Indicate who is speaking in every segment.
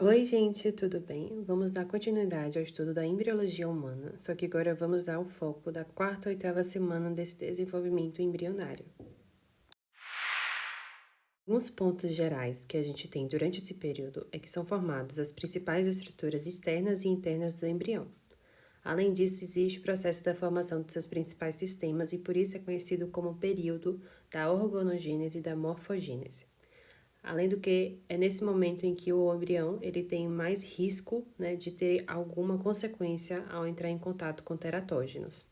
Speaker 1: Oi, gente, tudo bem? Vamos dar continuidade ao estudo da embriologia humana, só que agora vamos dar o foco da quarta e oitava semana desse desenvolvimento embrionário. Alguns pontos gerais que a gente tem durante esse período é que são formadas as principais estruturas externas e internas do embrião. Além disso, existe o processo da formação de seus principais sistemas e por isso é conhecido como o período da organogênese e da morfogênese. Além do que, é nesse momento em que o embrião ele tem mais risco, né, de ter alguma consequência ao entrar em contato com teratógenos.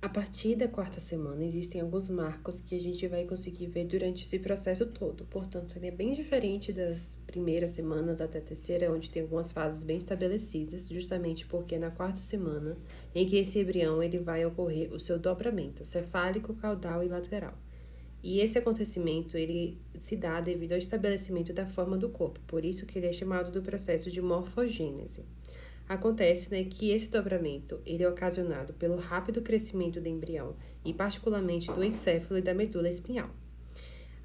Speaker 1: A partir da quarta semana, existem alguns marcos que a gente vai conseguir ver durante esse processo todo. Portanto, ele é bem diferente das primeiras semanas até a terceira, onde tem algumas fases bem estabelecidas, justamente porque é na quarta semana em que esse embrião ele vai ocorrer o seu dobramento cefálico, caudal e lateral. E esse acontecimento, ele se dá devido ao estabelecimento da forma do corpo, por isso que ele é chamado do processo de morfogênese. Acontece, né, que esse dobramento, ele é ocasionado pelo rápido crescimento do embrião e particularmente do encéfalo e da medula espinhal.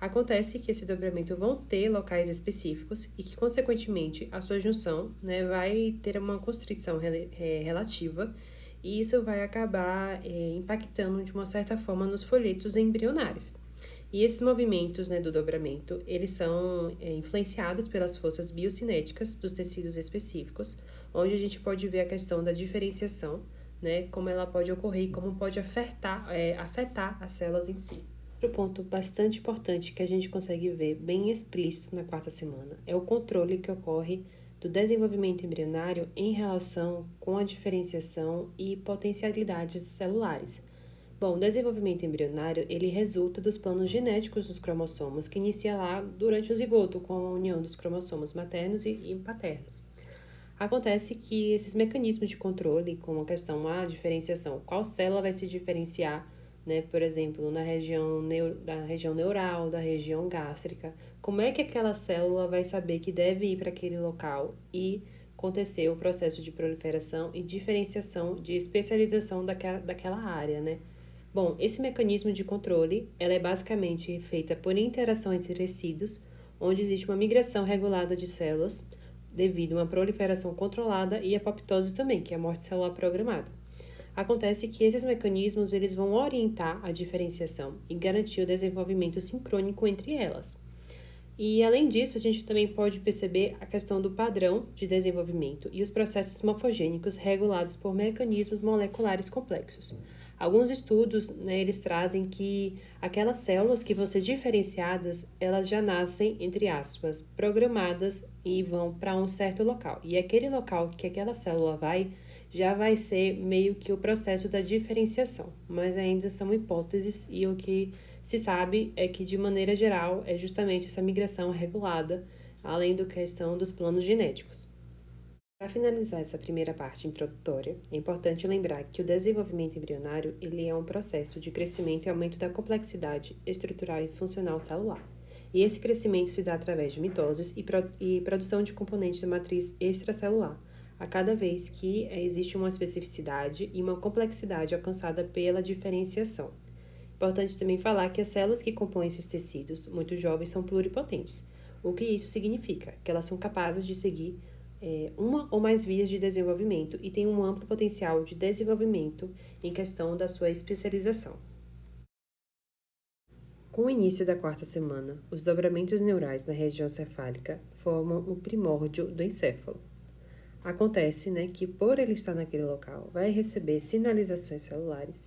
Speaker 1: Acontece que esse dobramento vão ter locais específicos e que, consequentemente, a sua junção, né, vai ter uma constrição relativa e isso vai acabar impactando de uma certa forma nos folhetos embrionários. E esses movimentos, né, do dobramento, eles são influenciados pelas forças biocinéticas dos tecidos específicos, onde a gente pode ver a questão da diferenciação, né, como ela pode ocorrer e como pode afetar as células em si. Outro ponto bastante importante que a gente consegue ver bem explícito na quarta semana é o controle que ocorre do desenvolvimento embrionário em relação com a diferenciação e potencialidades celulares. Bom, o desenvolvimento embrionário, ele resulta dos planos genéticos dos cromossomos, que inicia lá durante o zigoto, com a união dos cromossomos maternos e paternos. Acontece que esses mecanismos de controle, como a questão a diferenciação, qual célula vai se diferenciar, né, por exemplo, da região neural, da região gástrica, como é que aquela célula vai saber que deve ir para aquele local e acontecer o processo de proliferação e diferenciação de especialização daquela área, né? Bom, esse mecanismo de controle, ela é basicamente feita por interação entre tecidos, onde existe uma migração regulada de células, devido a uma proliferação controlada e apoptose também, que é a morte celular programada. Acontece que esses mecanismos eles vão orientar a diferenciação e garantir o desenvolvimento sincrônico entre elas. E além disso, a gente também pode perceber a questão do padrão de desenvolvimento e os processos morfogênicos regulados por mecanismos moleculares complexos. Alguns estudos, né, eles trazem que aquelas células que vão ser diferenciadas, elas já nascem, entre aspas, programadas e vão para um certo local. E aquele local que aquela célula vai, já vai ser meio que o processo da diferenciação, mas ainda são hipóteses e o que se sabe é que, de maneira geral, é justamente essa migração regulada, além da questão dos planos genéticos. Para finalizar essa primeira parte introdutória, é importante lembrar que o desenvolvimento embrionário ele é um processo de crescimento e aumento da complexidade estrutural e funcional celular. E esse crescimento se dá através de mitoses e produção de componentes da matriz extracelular, a cada vez que existe uma especificidade e uma complexidade alcançada pela diferenciação. Importante também falar que as células que compõem esses tecidos, muito jovens, são pluripotentes. O que isso significa? Que elas são capazes de seguir uma ou mais vias de desenvolvimento e têm um amplo potencial de desenvolvimento em questão da sua especialização. Com o início da quarta semana, os dobramentos neurais na região cefálica formam o primórdio do encéfalo. Acontece, né, que por ele estar naquele local, vai receber sinalizações celulares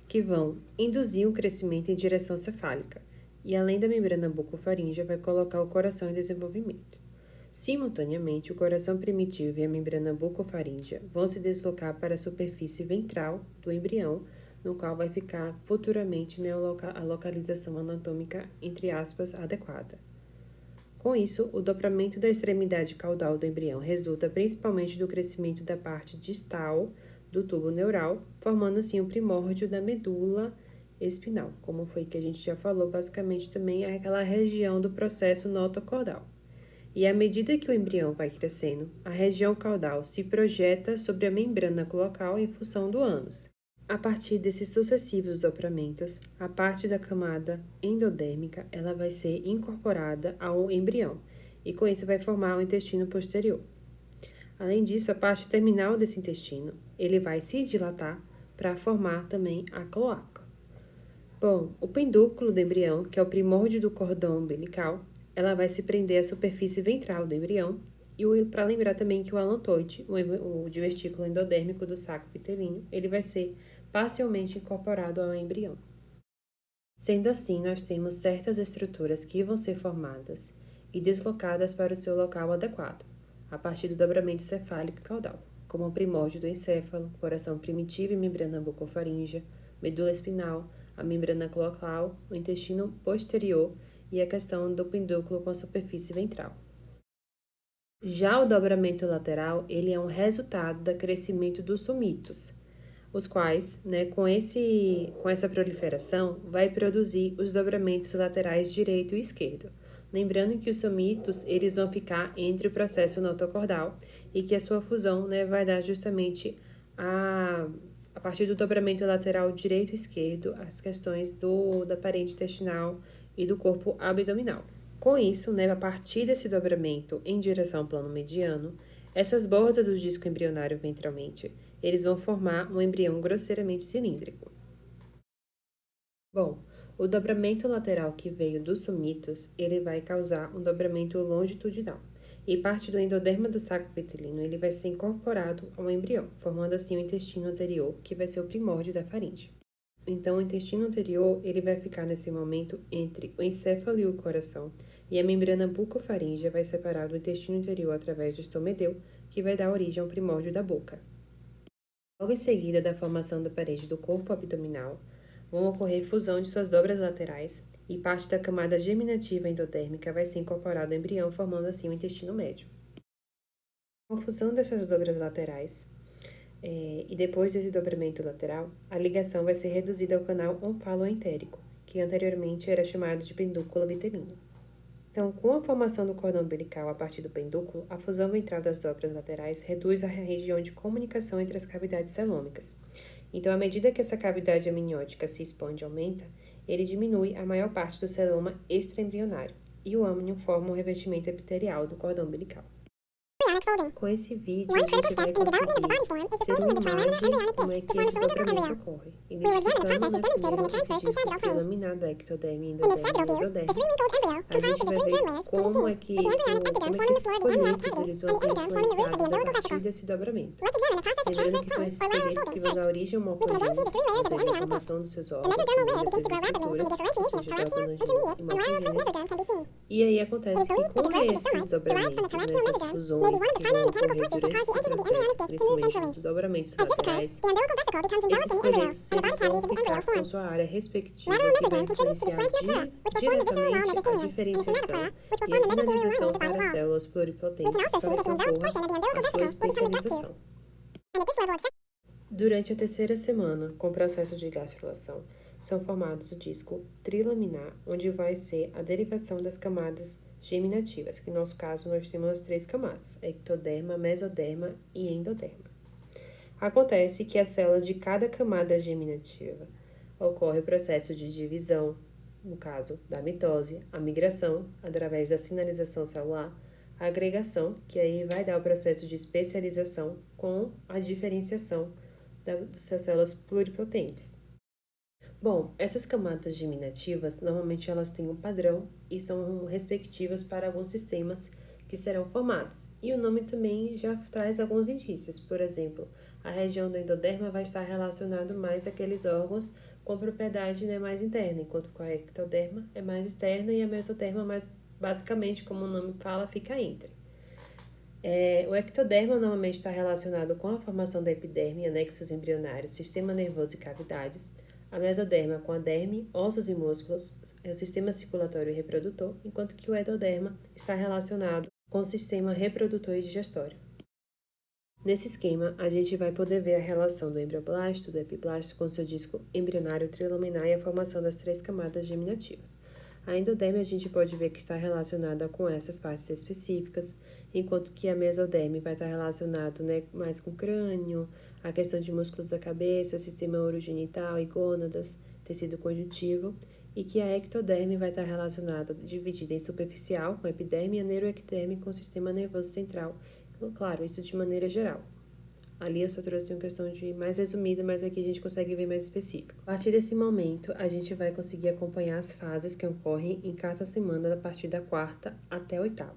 Speaker 1: que vão induzir um crescimento em direção cefálica e, além da membrana bucofaríngea, vai colocar o coração em desenvolvimento. Simultaneamente, o coração primitivo e a membrana bucofaríngea vão se deslocar para a superfície ventral do embrião, no qual vai ficar futuramente a localização anatômica, entre aspas, adequada. Com isso, o dobramento da extremidade caudal do embrião resulta principalmente do crescimento da parte distal do tubo neural, formando assim o primórdio da medula espinal, como foi que a gente já falou, basicamente também é aquela região do processo notocaudal. E à medida que o embrião vai crescendo, a região caudal se projeta sobre a membrana cloacal em função do ânus. A partir desses sucessivos dobramentos, a parte da camada endodérmica ela vai ser incorporada ao embrião e com isso vai formar o intestino posterior. Além disso, a parte terminal desse intestino, ele vai se dilatar para formar também a cloaca. Bom, o pendúculo do embrião, que é o primórdio do cordão umbilical, ela vai se prender à superfície ventral do embrião, e para lembrar também que o alantoide, o divertículo endodérmico do saco vitelino, ele vai ser parcialmente incorporado ao embrião. Sendo assim, nós temos certas estruturas que vão ser formadas e deslocadas para o seu local adequado, a partir do dobramento cefálico e caudal, como o primórdio do encéfalo, coração primitivo e membrana bucofaríngea, medula espinal, a membrana cloacal, o intestino posterior e a questão do pendúculo com a superfície ventral. Já o dobramento lateral, ele é um resultado do crescimento dos somitos, os quais, com essa proliferação, vai produzir os dobramentos laterais direito e esquerdo. Lembrando que os somitos, eles vão ficar entre o processo notocordal e que a sua fusão, vai dar justamente a partir do dobramento lateral direito e esquerdo, as questões da parede intestinal e do corpo abdominal. Com isso, a partir desse dobramento em direção ao plano mediano, essas bordas do disco embrionário ventralmente, eles vão formar um embrião grosseiramente cilíndrico. Bom, o dobramento lateral que veio dos somitos, ele vai causar um dobramento longitudinal, e parte do endoderma do saco vitelino, ele vai ser incorporado ao embrião, formando assim o intestino anterior, que vai ser o primórdio da faringe. Então, o intestino anterior, ele vai ficar nesse momento entre o encéfalo e o coração, e a membrana bucofaríngea vai separar do intestino interior através do estomedeu, que vai dar origem ao primórdio da boca. Logo em seguida da formação da parede do corpo abdominal, vão ocorrer fusão de suas dobras laterais, e parte da camada germinativa endodérmica vai ser incorporada ao embrião, formando assim o intestino médio. Com a fusão dessas dobras laterais, e depois desse dobramento lateral, a ligação vai ser reduzida ao canal onfalo-entérico, que anteriormente era chamado de pendúculo vitelino. Então, com a formação do cordão umbilical a partir do pendúculo, a fusão ventral das dobras laterais reduz a região de comunicação entre as cavidades celômicas. Então, à medida que essa cavidade amniótica se expande e aumenta, ele diminui a maior parte do celoma extraembrionário, e o âmnion forma o revestimento epitelial do cordão umbilical. Com esse vídeo, a gente vai conseguir ter uma imagem como é que esse dobramento ocorre, identificando primeiro esse disco prelaminar da ectoderme, endoderme e mesoderme. A gente vai ver como é que esses folhetos eles vão ser influenciados a partir desse dobramento. Lembrando que são esses folhetos que vão dar origem ao morfogênese, ou seja, a formação dos seus órgãos, dessas estruturas, ou seja, da organogenese e morfogênese. E aí acontece que com esses dobramentos, essas fusões que vão ocorrer durante esse processo, principalmente dos dobramentos laterais, esses folhetos eles vão ficar com sua área respectiva, que vai influenciar diretamente a diferenciação e a sinalização para as células pluripotentes para que ocorra a sua especialização. Durante a terceira semana, com o processo de gastrulação, são formados o disco trilaminar, onde vai ser a derivação das camadas germinativas, que no nosso caso nós temos as 3 camadas, ectoderma, mesoderma e endoderma. Acontece que as células de cada camada germinativa ocorre o processo de divisão, no caso da mitose, a migração, através da sinalização celular, a agregação, que aí vai dar o processo de especialização com a diferenciação das células pluripotentes. Bom, essas camadas germinativas, normalmente elas têm um padrão e são respectivas para alguns sistemas que serão formados. E o nome também já traz alguns indícios. Por exemplo, a região do endoderma vai estar relacionado mais àqueles órgãos com propriedade mais interna, enquanto que a ectoderma é mais externa e a mesoderma mais, basicamente, como o nome fala, fica entre. O ectoderma normalmente está relacionado com a formação da epiderme, anexos embrionários, sistema nervoso e cavidades. A mesoderma com a derme, ossos e músculos, é o sistema circulatório e reprodutor, enquanto que o endoderma está relacionado com o sistema reprodutor e digestório. Nesse esquema, a gente vai poder ver a relação do embrioblasto, do epiblasto com seu disco embrionário trilaminar e a formação das 3 camadas germinativas. A endoderme a gente pode ver que está relacionada com essas partes específicas, enquanto que a mesoderme vai estar relacionado mais com o crânio, a questão de músculos da cabeça, sistema urogenital e gônadas, tecido conjuntivo, e que a ectoderme vai estar relacionada, dividida em superficial, com a epiderme, e a neuroectoderme com o sistema nervoso central. Então, claro, isso de maneira geral. Ali eu só trouxe uma questão de mais resumida, mas aqui a gente consegue ver mais específico. A partir desse momento, a gente vai conseguir acompanhar as fases que ocorrem em cada semana, a partir da quarta até a oitava.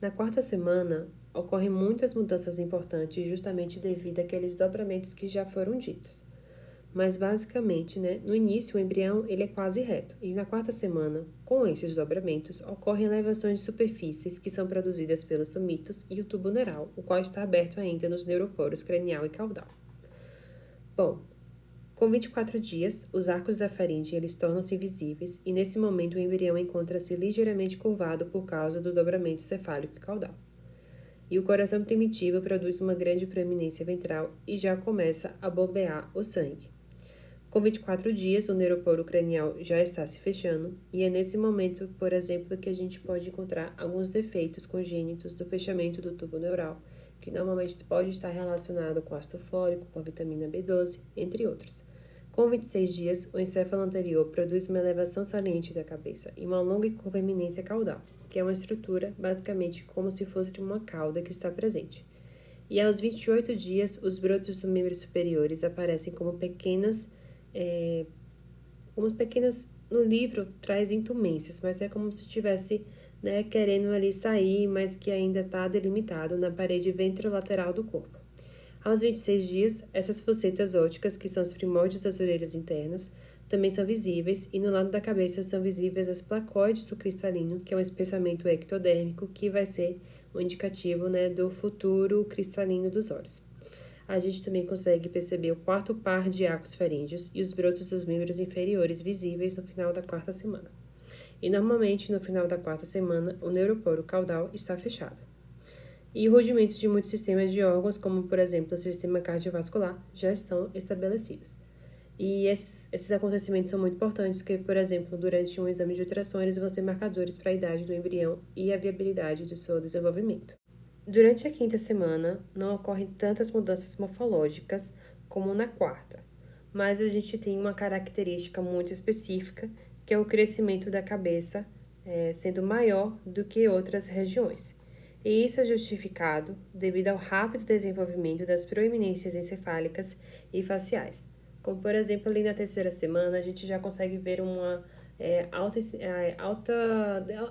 Speaker 1: Na quarta semana, ocorrem muitas mudanças importantes, justamente devido àqueles dobramentos que já foram ditos. Mas basicamente, no início o embrião ele é quase reto, e na quarta semana, com esses dobramentos, ocorrem elevações de superfícies que são produzidas pelos somitos e o tubo neural, o qual está aberto ainda nos neuroporos cranial e caudal. Bom, com 24 dias, os arcos da faringe eles tornam-se visíveis e nesse momento o embrião encontra-se ligeiramente curvado por causa do dobramento cefálico e caudal. E o coração primitivo produz uma grande proeminência ventral e já começa a bombear o sangue. Com 24 dias, o neuroporo cranial já está se fechando, e é nesse momento, por exemplo, que a gente pode encontrar alguns defeitos congênitos do fechamento do tubo neural, que normalmente pode estar relacionado com ácido fólico, com a vitamina B12, entre outros. Com 26 dias, o encéfalo anterior produz uma elevação saliente da cabeça e uma longa e curva eminência caudal, que é uma estrutura basicamente como se fosse de uma cauda que está presente. E aos 28 dias, os brotos dos membros superiores aparecem como pequenas, no livro traz intumências, mas é como se estivesse querendo ali sair, mas que ainda está delimitado na parede ventrolateral do corpo. Aos 26 dias, essas focetas ópticas, que são os primórdios das orelhas internas, também são visíveis, e no lado da cabeça são visíveis as placoides do cristalino, que é um espessamento ectodérmico, que vai ser um indicativo do futuro cristalino dos olhos. A gente também consegue perceber o quarto par de arcos faríngeos e os brotos dos membros inferiores visíveis no final da quarta semana. E normalmente, no final da quarta semana, o neuroporo caudal está fechado. E rudimentos de muitos sistemas de órgãos, como por exemplo o sistema cardiovascular, já estão estabelecidos. E esses acontecimentos são muito importantes, porque, por exemplo, durante um exame de ultrassom, eles vão ser marcadores para a idade do embrião e a viabilidade do seu desenvolvimento. Durante a quinta semana, não ocorrem tantas mudanças morfológicas como na quarta, mas a gente tem uma característica muito específica, que é o crescimento da cabeça sendo maior do que outras regiões. E isso é justificado devido ao rápido desenvolvimento das proeminências encefálicas e faciais. Como, por exemplo, ali na terceira semana, a gente já consegue ver uma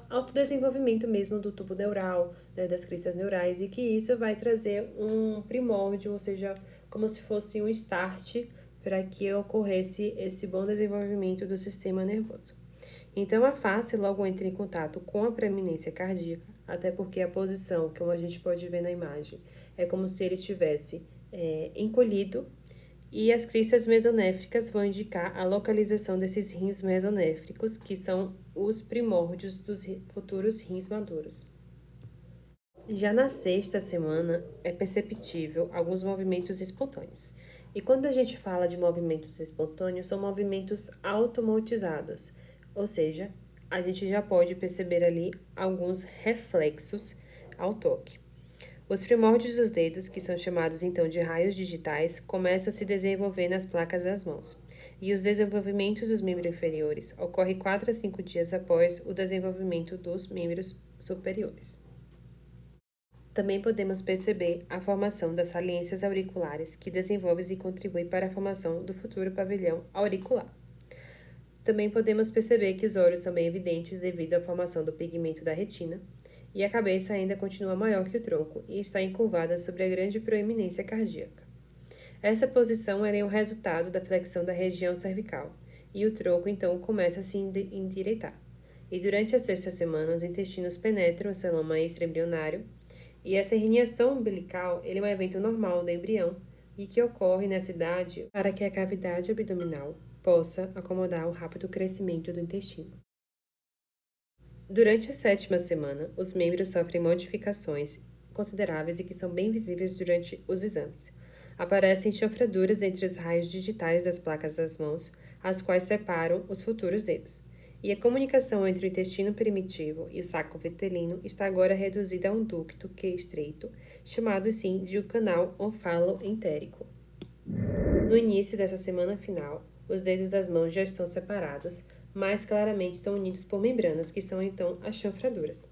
Speaker 1: alto desenvolvimento mesmo do tubo neural, das cristas neurais, e que isso vai trazer um primórdio, ou seja, como se fosse um start para que ocorresse esse bom desenvolvimento do sistema nervoso. Então, a face logo entra em contato com a preeminência cardíaca, até porque a posição, como a gente pode ver na imagem, é como se ele estivesse encolhido, e as cristas mesonéfricas vão indicar a localização desses rins mesonéfricos, que são os primórdios dos futuros rins maduros. Já na sexta semana, é perceptível alguns movimentos espontâneos. E quando a gente fala de movimentos espontâneos, são movimentos automatizados, ou seja, a gente já pode perceber ali alguns reflexos ao toque. Os primórdios dos dedos, que são chamados então de raios digitais, começam a se desenvolver nas placas das mãos. E os desenvolvimentos dos membros inferiores ocorrem 4 a 5 dias após o desenvolvimento dos membros superiores. Também podemos perceber a formação das saliências auriculares, que desenvolve e contribui para a formação do futuro pavilhão auricular. Também podemos perceber que os olhos são bem evidentes devido à formação do pigmento da retina, e a cabeça ainda continua maior que o tronco e está encurvada sobre a grande proeminência cardíaca. Essa posição é o resultado da flexão da região cervical, e o tronco então começa a se endireitar. E durante a sexta semana, os intestinos penetram o celoma extraembrionário, e essa herniação umbilical é um evento normal do embrião e que ocorre nessa idade para que a cavidade abdominal possa acomodar o rápido crescimento do intestino. Durante a sétima semana, os membros sofrem modificações consideráveis e que são bem visíveis durante os exames. Aparecem chanfraduras entre os raios digitais das placas das mãos, as quais separam os futuros dedos. E a comunicação entre o intestino primitivo e o saco vitelino está agora reduzida a um ducto que é estreito, chamado assim de o canal onfalo-entérico. No início dessa semana final, os dedos das mãos já estão separados, mais claramente são unidos por membranas, que são então as chanfraduras.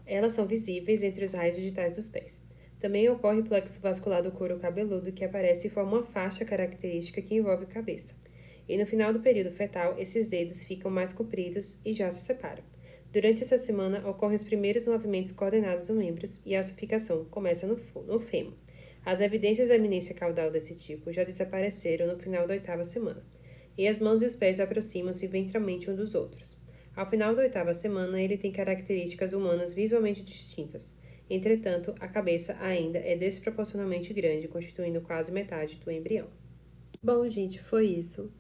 Speaker 1: Elas são visíveis entre os raios digitais dos pés. Também ocorre o plexo vascular do couro cabeludo, que aparece e forma uma faixa característica que envolve a cabeça. E no final do período fetal, esses dedos ficam mais compridos e já se separam. Durante essa semana, ocorrem os primeiros movimentos coordenados dos membros e a ossificação começa no fêmur. As evidências da eminência caudal desse tipo já desapareceram no final da 8ª semana, e as mãos e os pés aproximam-se ventralmente um dos outros. Ao final da 8ª semana, ele tem características humanas visualmente distintas. Entretanto, a cabeça ainda é desproporcionalmente grande, constituindo quase metade do embrião. Bom, gente, foi isso.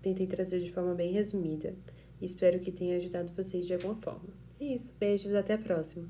Speaker 1: Tentei trazer de forma bem resumida. Espero que tenha ajudado vocês de alguma forma. É isso, beijos, até a próxima.